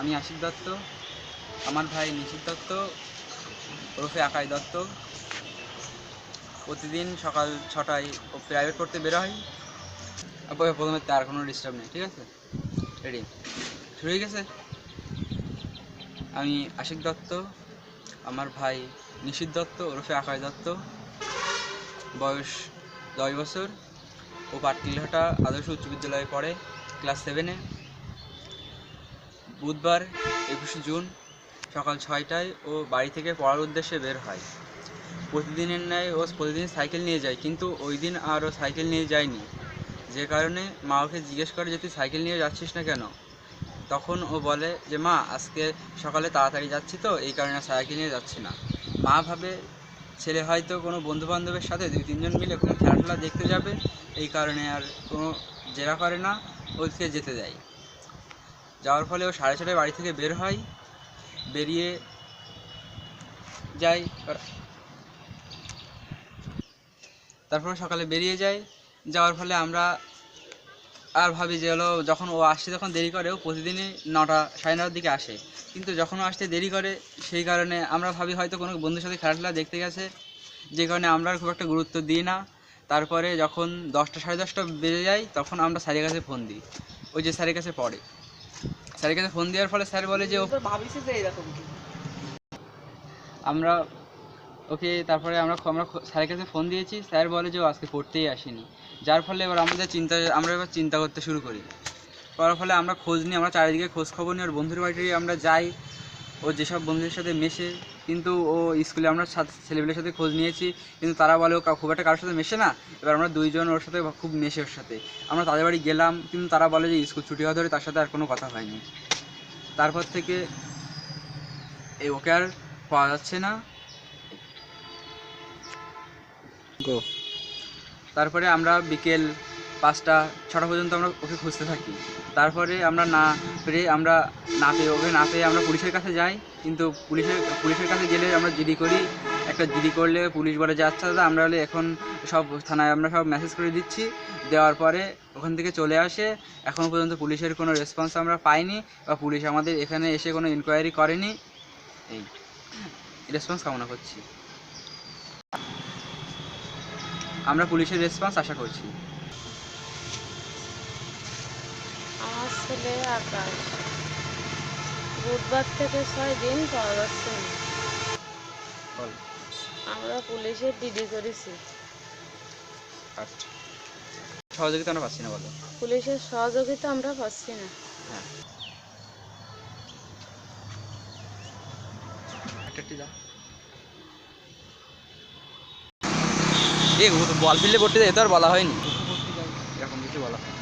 আমি আশিক দত্ত, আমার ভাই নিশিত দত্ত ওরফে আকাশ দত্ত প্রতিদিন সকাল 6টায় ও প্রাইভেট পড়তে বের হয়। প্রথমে তার কোনো ডিস্টার্ব নেই, ঠিক আছে? রেডি, শুরু হয়ে গেছে। আমি আশিক দত্ত, আমার ভাই নিশিত দত্ত ওরফে আকাশ দত্ত, বয়স 10 বছর, ও পাটকিলহাটা আদর্শ উচ্চ বিদ্যালয়ে পড়ে, ক্লাস 7-এ। বুধবার 21শে জুন সকাল 6টায় ও বাড়ি থেকে পড়ার উদ্দেশ্যে বের হয়। প্রতিদিনের ন্যায় ও প্রতিদিন সাইকেল নিয়ে যায়, কিন্তু ওই দিন আর ও সাইকেল নিয়ে যায়নি। যে কারণে মা ওকে জিজ্ঞেস করে যে তুই সাইকেল নিয়ে যাচ্ছিস না কেন? তখন ও বলে যে মা আজকে সকালে তাড়াতাড়ি যাচ্ছি তো এই কারণে সাইকেল নিয়ে যাচ্ছি না। মা ভাবে ছেলে হয়তো কোনো বন্ধুবান্ধবের সাথে 2-3 জন মিলে কোনো খেলাধুলা দেখতে যাবে, এই কারণে আর কোনো জেরা করে না, ওকে যেতে দেয়। যাওয়ার ফলে ও 6:30টায় বাড়ি থেকে বের হয়, বেরিয়ে যায়। তারপর সকালে বেরিয়ে যায়, যাওয়ার ফলে আমরা আর ভাবি যে হলো যখন ও আসছে তখন দেরি করে, ও প্রতিদিনই 9টা 9:30টার দিকে আসে, কিন্তু যখন ও আসতে দেরি করে সেই কারণে আমরা ভাবি হয়তো কোনো বন্ধুর সাথে খেলাধুলা দেখতে গেছে, যে কারণে আমরা খুব একটা গুরুত্ব দিই না। তারপরে যখন 10টা 10:30 বেজে যায় তখন আমরা স্যারের কাছে ফোন দিই, ওই যে স্যারের কাছে পড়ে। স্যারের কাছে ফোন দেওয়ার ফলে স্যার বলে যে ও ভাবিছে যে এরকম কি আমরা ওকে তারপরে আমরা স্যারের কাছে ফোন দিয়েছি, স্যার বলে যে ও আজকে পড়তেই আসেনি। যার ফলে এবার আমরা এবার চিন্তা করতে শুরু করি। করার ফলে আমরা খোঁজ নিই, আমরা চারিদিকে খোঁজ খবর নিই, আর বন্ধুর বাড়িতে আমরা যাই, ও যেসব বন্ধুদের সাথে মেশে, কিন্তু ও স্কুলে আমরা ছেলেপেলের সাথে খোঁজ নিয়েছি, কিন্তু তারা বলে ও খুব একটা কারোর সাথে মেশে না। এবার আমরা 2 জন ওর সাথে খুব মেশে, ওর সাথে আমরা তাদের বাড়ি গেলাম, কিন্তু তারা বলে যে স্কুল ছুটি হওয়া ধরে তার সাথে আর কোনো কথা হয়নি। তারপর থেকে ওকে আর পাওয়া যাচ্ছে না। তারপরে আমরা বিকেল 5টা 6টা পর্যন্ত আমরা ওকে খুঁজতে থাকি। তারপরে আমরা ওকে না পেয়ে আমরা পুলিশের কাছে যাই, কিন্তু পুলিশের কাছে গেলে আমরা জিডি করি। একটা জিডি করলে পুলিশ বলে যে আচ্ছা দাদা আমরা হলে এখন সব থানায় আমরা সব মেসেজ করে দিচ্ছি, দেওয়ার পরে ওখান থেকে চলে আসে। এখনও পর্যন্ত পুলিশের কোনো রেসপন্স আমরা পাইনি, বা পুলিশ আমাদের এখানে এসে কোনো ইনকোয়ারি করেনি। এই রেসপন্স কামনা করছি, আমরা পুলিশের রেসপন্স আশা করছি। আমার ছেলে আকাশ বুধবার থেকে 6 দিন পাওয়া যাচ্ছে না। আমরা পুলিশের ডিডি করেছি, সহযোগিতা আমরা পাচ্ছি না, বলো। পুলিশের সহযোগিতা আমরা পাচ্ছি না। হ্যাঁ, বল ফিল্ডে পড়তে যেতে আর বলা হয়নি, এরকম কিছু বলা হয়।